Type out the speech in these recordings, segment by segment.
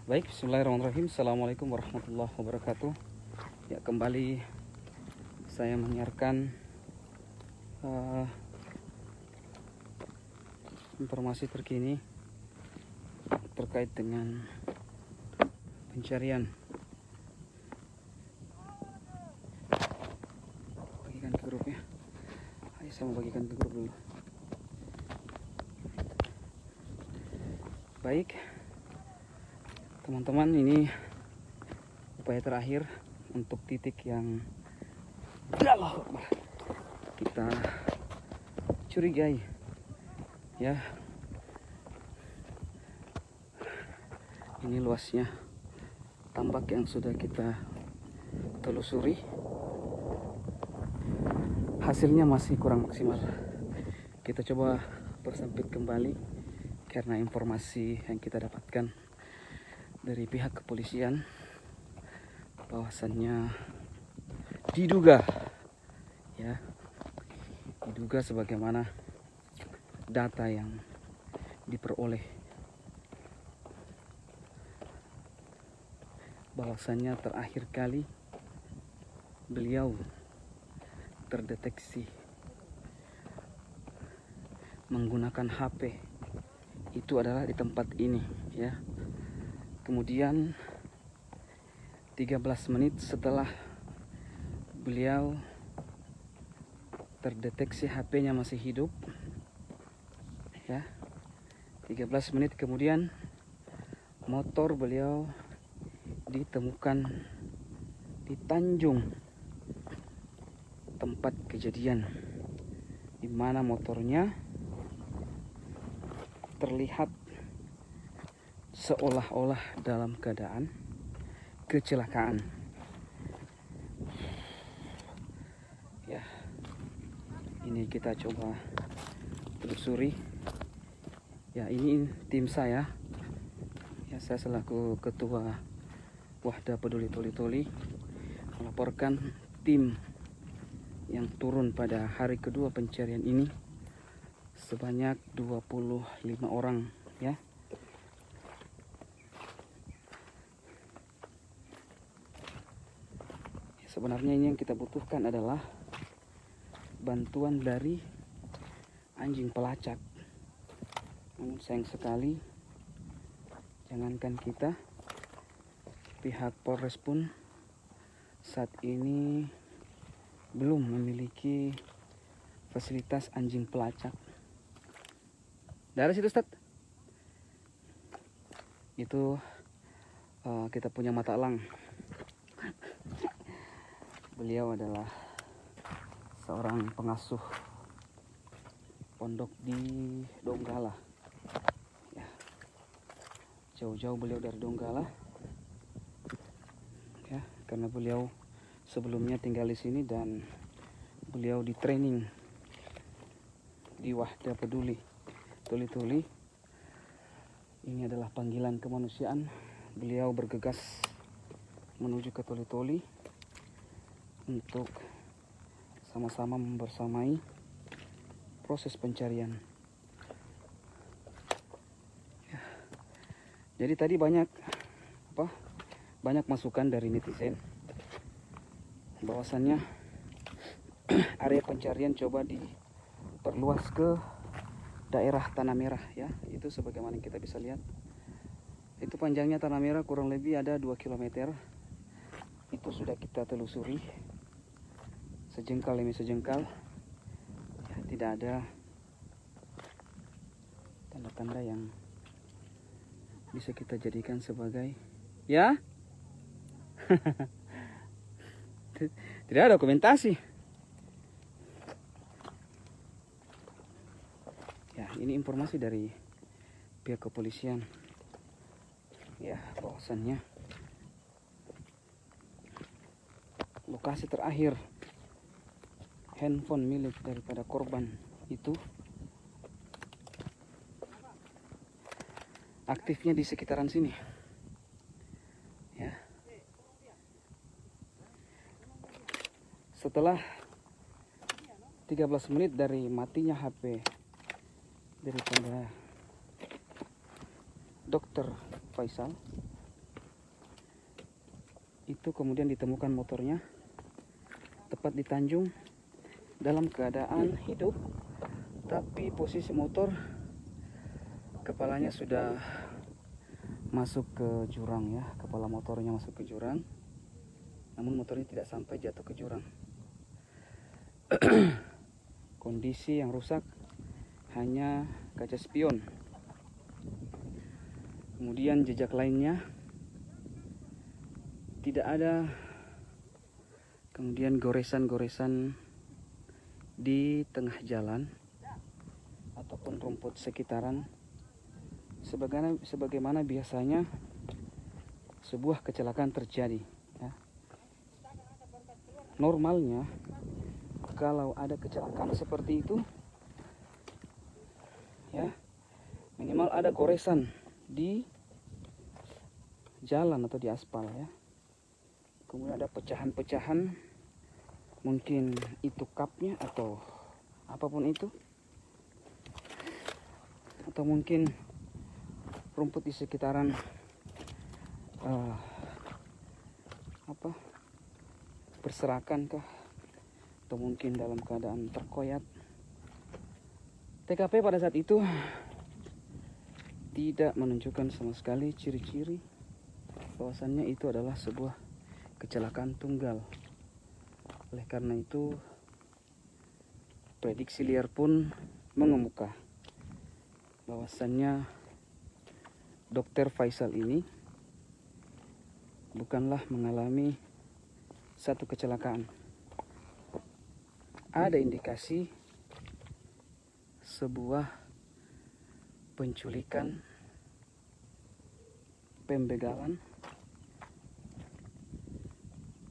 Baik, bismillahirrahmanirrahim. Assalamualaikum warahmatullahi wabarakatuh. Ya, kembali saya menyiarkan informasi terkini terkait dengan pencarian. Bagikan ke grup ya. Ayo, saya mau bagikan ke grup dulu. Baik, teman-teman, ini upaya terakhir untuk titik yang kita curigai, ya. Ini luasnya tambak yang sudah kita telusuri, hasilnya masih kurang maksimal. Kita coba persempit kembali karena informasi yang kita dapatkan dari pihak kepolisian bahwasannya diduga sebagaimana data yang diperoleh, bahwasannya terakhir kali beliau terdeteksi menggunakan HP itu adalah di tempat ini, ya. Kemudian 13 menit setelah beliau terdeteksi HP-nya masih hidup, ya. 13 menit kemudian motor beliau ditemukan di Tanjung, tempat kejadian, di mana motornya terlihat seolah-olah dalam keadaan kecelakaan. Ya, ini kita coba telusuri. Ya, ini tim saya. Ya, saya selaku ketua Wahda Peduli Toli-Toli melaporkan tim yang turun pada hari kedua pencarian ini sebanyak 25 orang, ya. Sebenarnya ini yang kita butuhkan adalah bantuan dari anjing pelacak. Namun sayang sekali, jangankan kita, pihak Polres pun saat ini belum memiliki fasilitas anjing pelacak. Dari situ, Ustaz, itu kita punya mata elang. Beliau adalah seorang pengasuh pondok di Donggala, ya. Jauh-jauh beliau dari Donggala, ya, karena beliau sebelumnya tinggal di sini dan beliau di training di Wahda Peduli Toli-Toli. Ini adalah panggilan kemanusiaan. Beliau bergegas menuju ke Toli-Toli untuk sama-sama membersamai proses pencarian. Ya. Jadi tadi banyak masukan dari netizen bahwasannya area pencarian coba diperluas ke daerah Tanah Merah, ya. Itu sebagaimana kita bisa lihat, itu panjangnya Tanah Merah kurang lebih ada 2 km. Itu sudah kita telusuri sejengkal demi sejengkal, ya. Tidak ada tanda-tanda yang bisa kita jadikan sebagai, ya, tidak ada dokumentasi. Ya, ini informasi dari pihak kepolisian, ya, bahwasannya lokasi terakhir handphone milik daripada korban itu aktifnya di sekitaran sini, ya. Setelah 13 menit dari matinya HP daripada Dr. Faisal, itu kemudian ditemukan motornya tepat di Tanjung dalam keadaan hidup, tapi posisi motor kepalanya sudah masuk ke jurang ya. Kepala motornya masuk ke jurang, namun motornya tidak sampai jatuh ke jurang. Kondisi yang rusak hanya kaca spion. Kemudian jejak lainnya tidak ada. Kemudian goresan-goresan di tengah jalan ataupun rumput sekitaran, sebagaimana biasanya sebuah kecelakaan terjadi ya. Normalnya kalau ada kecelakaan seperti itu ya, minimal ada goresan di jalan atau di aspal ya. Kemudian ada pecahan-pecahan, mungkin itu kapnya atau apapun itu, atau mungkin rumput di sekitaran berserakan kah, atau mungkin dalam keadaan terkoyak. TKP pada saat itu tidak menunjukkan sama sekali ciri-ciri bahwasannya itu adalah sebuah kecelakaan tunggal. Oleh karena itu prediksi liar pun mengemuka bahwasannya Dr. Faisal ini bukanlah mengalami satu kecelakaan. Ada indikasi sebuah penculikan, pembegalan,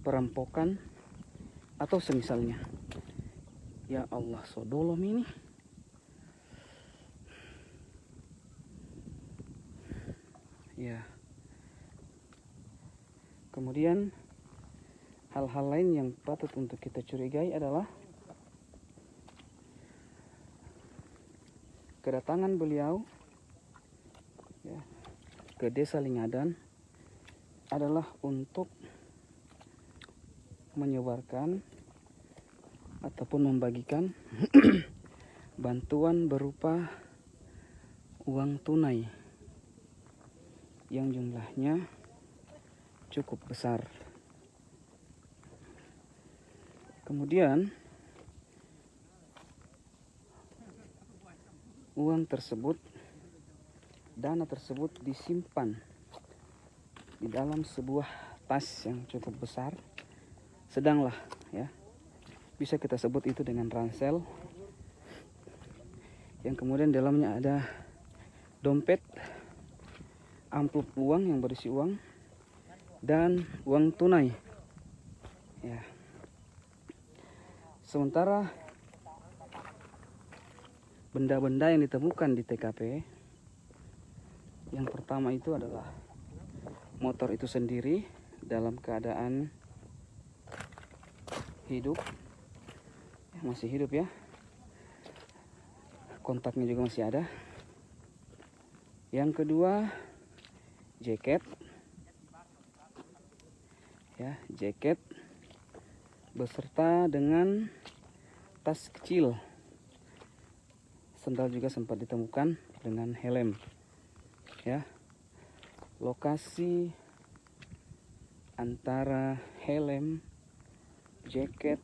perampokan, atau semisalnya. Ya Allah, sodolom ini. Ya. Kemudian hal-hal lain yang patut untuk kita curigai adalah kedatangan beliau ya, ke Desa Lingadan adalah untuk menyebarkan ataupun membagikan bantuan berupa uang tunai yang jumlahnya cukup besar. Kemudian uang tersebut, dana tersebut disimpan di dalam sebuah tas yang cukup besar, sedanglah ya, bisa kita sebut itu dengan ransel, yang kemudian dalamnya ada dompet, amplop uang yang berisi uang, dan uang tunai ya. Sementara benda-benda yang ditemukan di TKP, yang pertama itu adalah motor itu sendiri dalam keadaan hidup, masih hidup ya, kontaknya juga masih ada. Yang kedua, jaket ya, jaket beserta dengan tas kecil. Sendal juga sempat ditemukan dengan helm ya. Lokasi antara helm, jaket,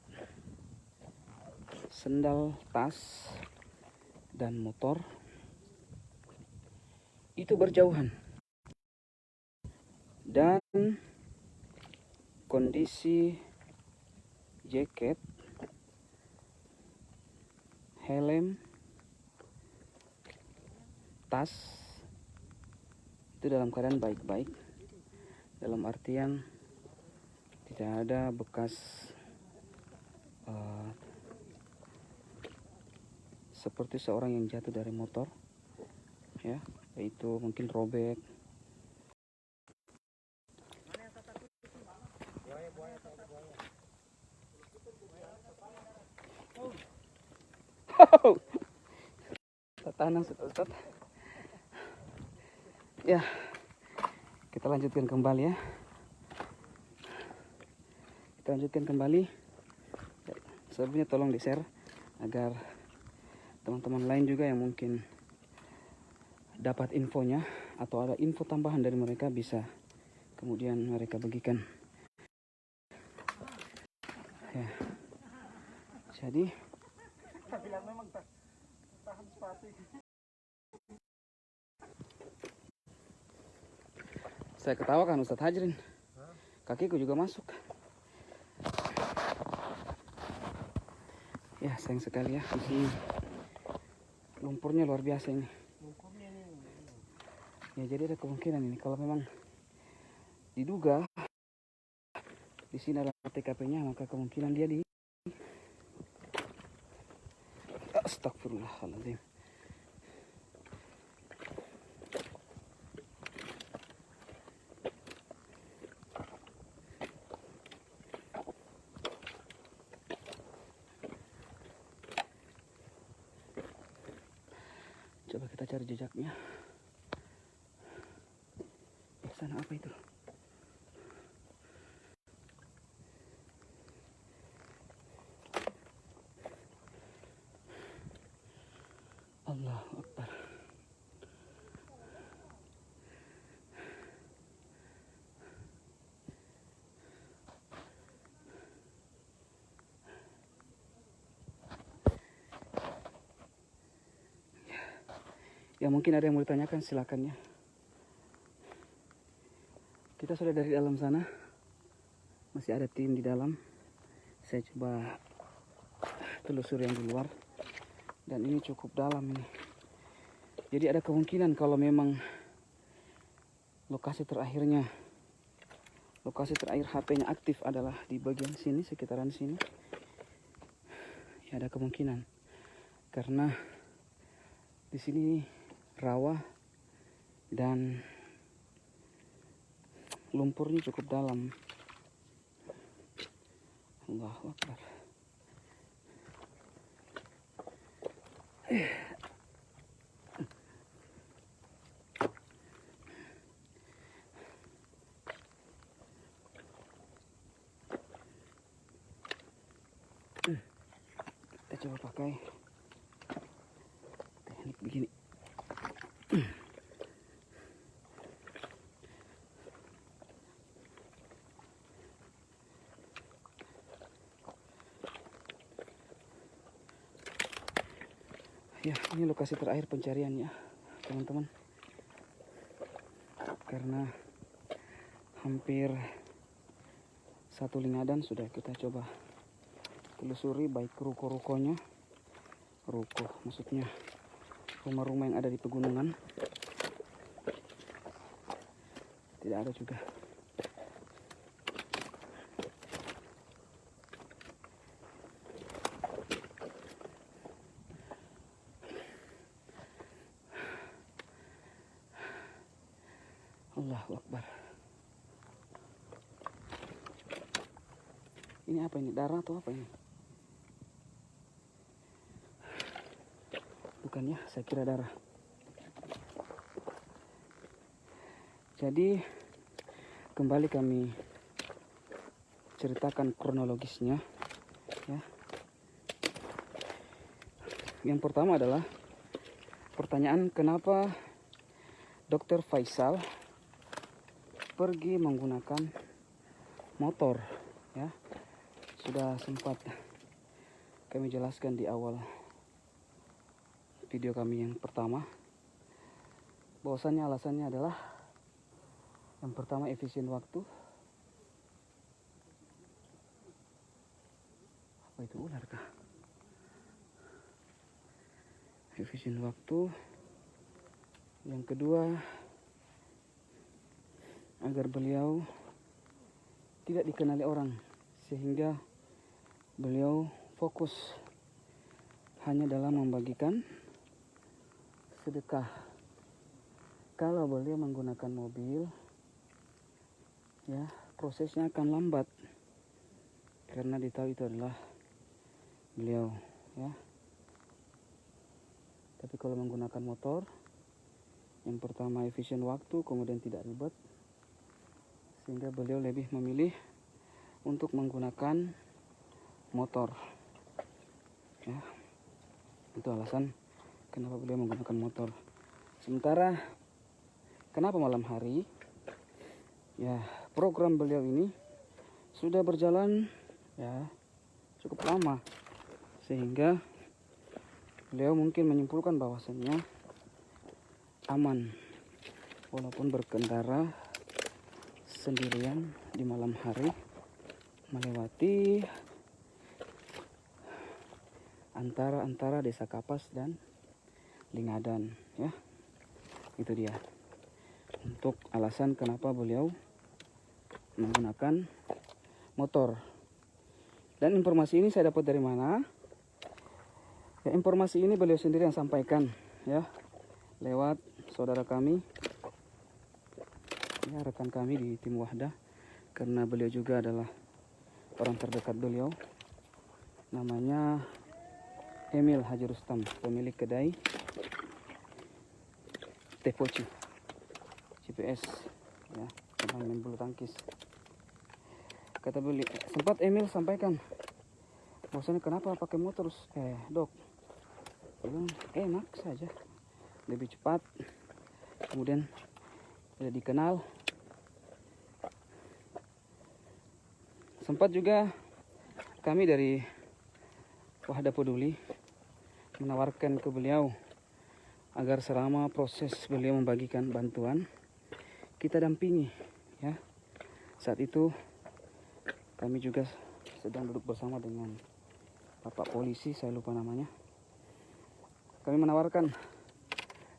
sendal, tas, dan motor itu berjauhan, dan kondisi jaket, helm, tas itu dalam keadaan baik-baik, dalam artian tidak ada bekas seperti seorang yang jatuh dari motor ya, yaitu mungkin robek. Tanam Ustaz. Ya, kita lanjutkan kembali ya. kita lanjutkan kembali. Sebelumnya tolong di share agar teman-teman lain juga yang mungkin dapat infonya atau ada info tambahan dari mereka bisa kemudian mereka bagikan. Ya. Jadi saya ketawakan Ustadz Hajrin, kakiku juga masuk. Ya sayang sekali ya, di sini lumpurnya luar biasa ini. Ya jadi ada kemungkinan ini kalau memang diduga di sini adalah TKP-nya, maka kemungkinan dia di Astagfirullahaladzim. Coba kita cari jejaknya. Sana apa itu? Allahu Akbar. Ya mungkin ada yang mau ditanyakan, silakan ya. Kita sudah dari dalam sana, masih ada tim di dalam. Saya coba telusuri yang di luar, dan ini cukup dalam ini. Jadi ada kemungkinan kalau memang lokasi terakhir HP-nya aktif adalah di bagian sini, sekitaran sini. Ya ada kemungkinan karena di sini rawa dan lumpurnya cukup dalam. Allahu Akbar. Kita coba pakai teknik begini. Ya, ini lokasi terakhir pencariannya, teman-teman. Karena hampir satu lingadan sudah kita coba telusuri, baik ruko-rukonya, ruko maksudnya rumah-rumah yang ada di pegunungan, tidak ada juga. Allahu Akbar. Ini apa ini? Darah atau apa ini? Bukan ya, saya kira darah. Jadi kembali kami ceritakan kronologisnya ya. Yang pertama adalah pertanyaan kenapa Dr. Faisal pergi menggunakan motor ya. Sudah sempat kami jelaskan di awal video kami yang pertama, bahwasannya alasannya adalah yang pertama efisien waktu. Apa itu, ular kah? Efisien waktu. Yang kedua, agar beliau tidak dikenali orang, sehingga beliau fokus hanya dalam membagikan sedekah. Kalau beliau menggunakan mobil, ya prosesnya akan lambat karena ditahu itu adalah beliau ya. Tapi kalau menggunakan motor, yang pertama efisien waktu, kemudian tidak ribet, sehingga beliau lebih memilih untuk menggunakan motor. Ya, itu alasan kenapa beliau menggunakan motor. Sementara kenapa malam hari? Ya, program beliau ini sudah berjalan ya cukup lama, sehingga beliau mungkin menyimpulkan bahwasannya aman walaupun berkendara sendirian di malam hari melewati antara Desa Kapas dan Lingadan, ya. Itu dia untuk alasan kenapa beliau menggunakan motor. Dan informasi ini saya dapat dari mana? Ya, informasi ini beliau sendiri yang sampaikan, ya, lewat saudara kami, ya, rekan kami di tim Wahdah, karena beliau juga adalah orang terdekat beliau. Namanya Emil Haji Rustam, pemilik kedai Tepoci CPS, ya, pemain main bulu tangkis. Kata beliau, sempat Emil sampaikan bahwasanya kenapa pakai motor, dok, bilang enak saja, lebih cepat, kemudian sudah dikenal. Sempat juga kami dari Wahdah Peduli menawarkan ke beliau agar selama proses beliau membagikan bantuan kita dampingi, ya. Saat itu kami juga sedang duduk bersama dengan Bapak polisi, saya lupa namanya. Kami menawarkan,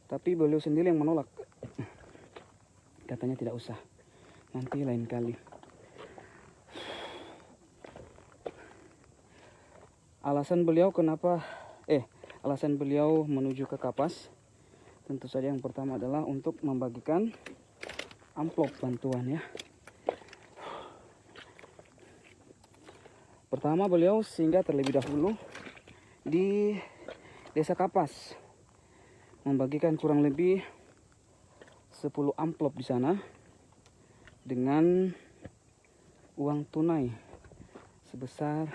tapi beliau sendiri yang menolak. Katanya tidak usah, nanti lain kali. Alasan beliau alasan beliau menuju ke Kapas, tentu saja yang pertama adalah untuk membagikan amplop bantuan, ya. Pertama beliau singgah terlebih dahulu di Desa Kapas, membagikan kurang lebih 10 amplop di sana dengan uang tunai sebesar,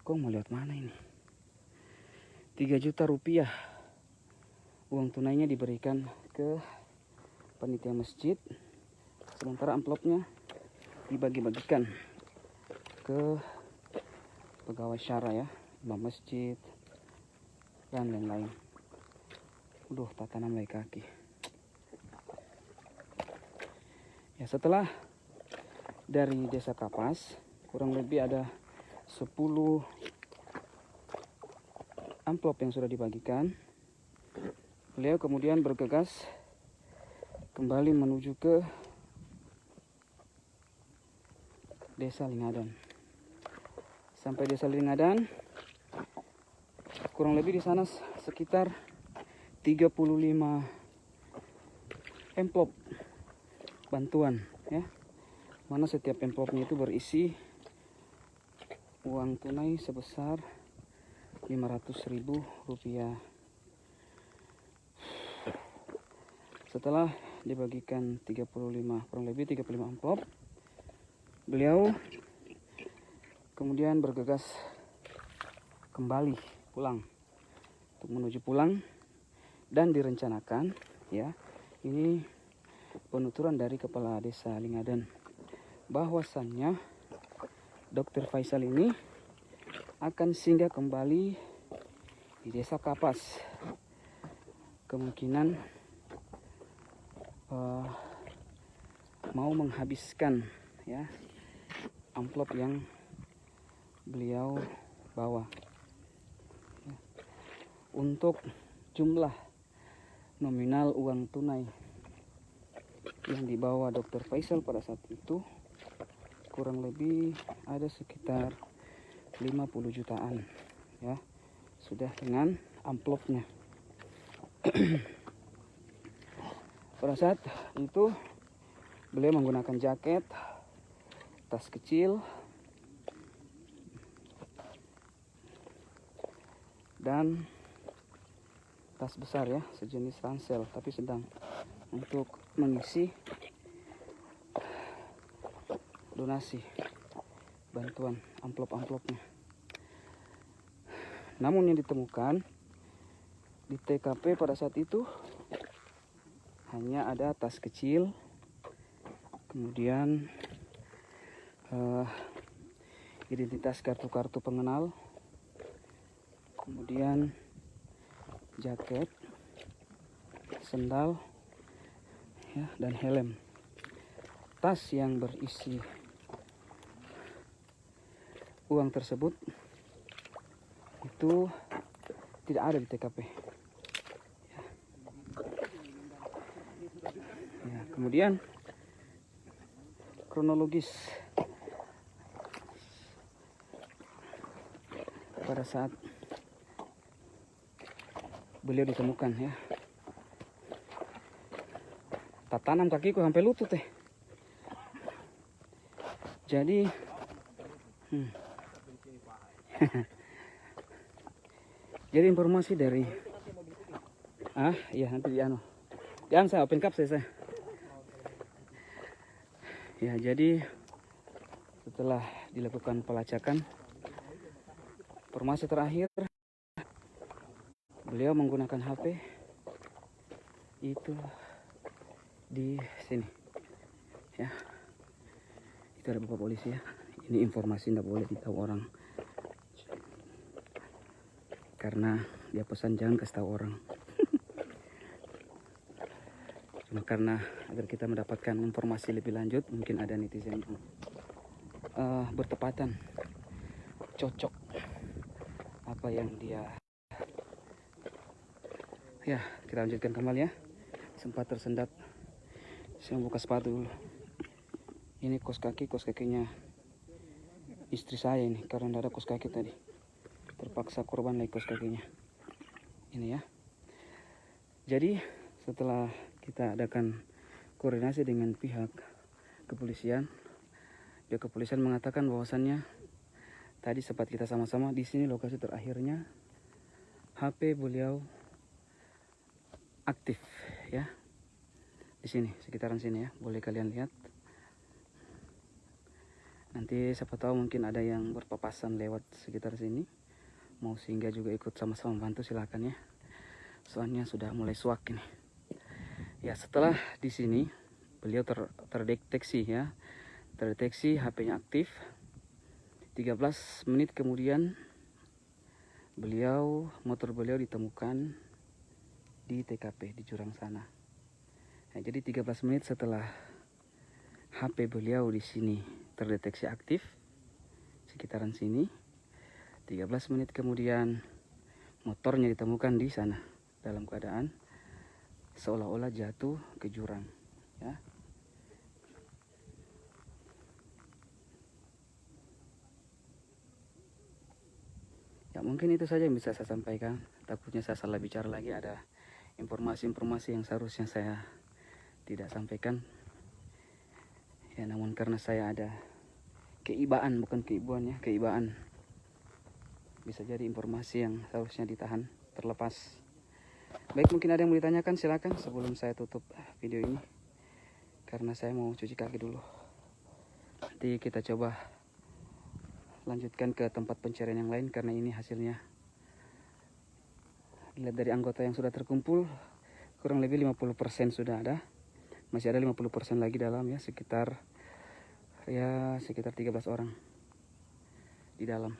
kok mau lihat mana ini, 3 juta rupiah. Uang tunainya diberikan ke panitia masjid, sementara amplopnya dibagi-bagikan ke pegawai syara, ya, imam masjid dan lain-lain. Tatanan baik kaki. Ya, setelah dari Desa Kapas kurang lebih ada 10 amplop yang sudah dibagikan. Beliau kemudian bergegas kembali menuju ke Desa Lingadan. Sampai Desa Lingadan, kurang lebih di sana sekitar 35 amplop bantuan, ya, mana setiap amplopnya itu berisi uang tunai sebesar 500.000 rupiah. Setelah dibagikan kurang lebih 35 amplop, beliau kemudian bergegas kembali pulang, untuk menuju pulang, dan direncanakan, ya, ini penuturan dari Kepala Desa Lingadan bahwasannya Dr. Faisal ini akan singgah kembali di Desa Kapas, kemungkinan mau menghabiskan, ya, amplop yang beliau bawa. Untuk jumlah nominal uang tunai yang dibawa Dr. Faisal pada saat itu kurang lebih ada sekitar 50 jutaan, ya, sudah dengan amplopnya. Pada saat itu beliau menggunakan jaket, tas kecil, dan tas besar, ya, sejenis ransel tapi sedang, untuk mengisi donasi bantuan amplop-amplopnya. Namun yang ditemukan di TKP pada saat itu hanya ada tas kecil, kemudian identitas kartu-kartu pengenal, kemudian jaket, sendal, ya, dan helm. Tas yang berisi uang tersebut itu tidak ada di TKP. Ya, kemudian kronologis pada saat beliau ditemukan, ya, tak tanam kakiku sampai lutut teh. Jadi jadi informasi dari ya nanti jangan saya open cup saya. Ya, jadi setelah dilakukan pelacakan, informasi terakhir beliau menggunakan HP itu di sini, ya. Itu ada bapak polisi, ya. Ini informasi tidak boleh ditahu orang, karena dia pesan jangan kasih tahu orang. Cuma karena agar kita mendapatkan informasi lebih lanjut, mungkin ada netizen yang bertepatan, cocok apa yang dia. Ya, kita lanjutkan kembali, ya. Sempat tersendat, saya buka sepatu dulu. Ini kos kakinya istri saya ini, karena tidak ada kos kaki tadi, terpaksa korban naik kos kakinya ini, ya. Jadi setelah kita adakan koordinasi dengan pihak kepolisian, pihak kepolisian mengatakan bahwasannya tadi sempat kita sama-sama di sini lokasi terakhirnya HP beliau aktif, ya. Di sini, sekitaran sini, ya. Boleh kalian lihat. Nanti siapa tahu mungkin ada yang berpapasan lewat sekitar sini, mau singgah juga ikut sama-sama membantu, silakan, ya. Soalnya sudah mulai suak ini. Ya, setelah di sini beliau terdeteksi, ya. Terdeteksi HP-nya aktif. 13 menit kemudian motor beliau ditemukan di TKP di jurang sana. Nah, jadi 13 menit setelah HP beliau di sini terdeteksi aktif, sekitaran sini, 13 menit kemudian motornya ditemukan di sana dalam keadaan seolah-olah jatuh ke jurang, ya. Ya, mungkin itu saja yang bisa saya sampaikan. Takutnya saya salah bicara lagi, ada informasi-informasi yang seharusnya saya tidak sampaikan, ya. Namun karena saya ada keibaan, bukan keibuan, ya, keibaan, bisa jadi informasi yang seharusnya ditahan terlepas. Baik, mungkin ada yang mau ditanyakan, silakan sebelum saya tutup video ini, karena saya mau cuci kaki dulu. Nanti kita coba lanjutkan ke tempat pencarian yang lain, karena ini hasilnya dilihat dari anggota yang sudah terkumpul kurang lebih 50% sudah ada. Masih ada 50% lagi dalam, ya, sekitar 13 orang di dalam.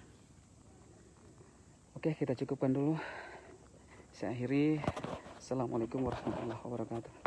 Oke, kita cukupkan dulu. Saya akhiri. Assalamualaikum warahmatullahi wabarakatuh.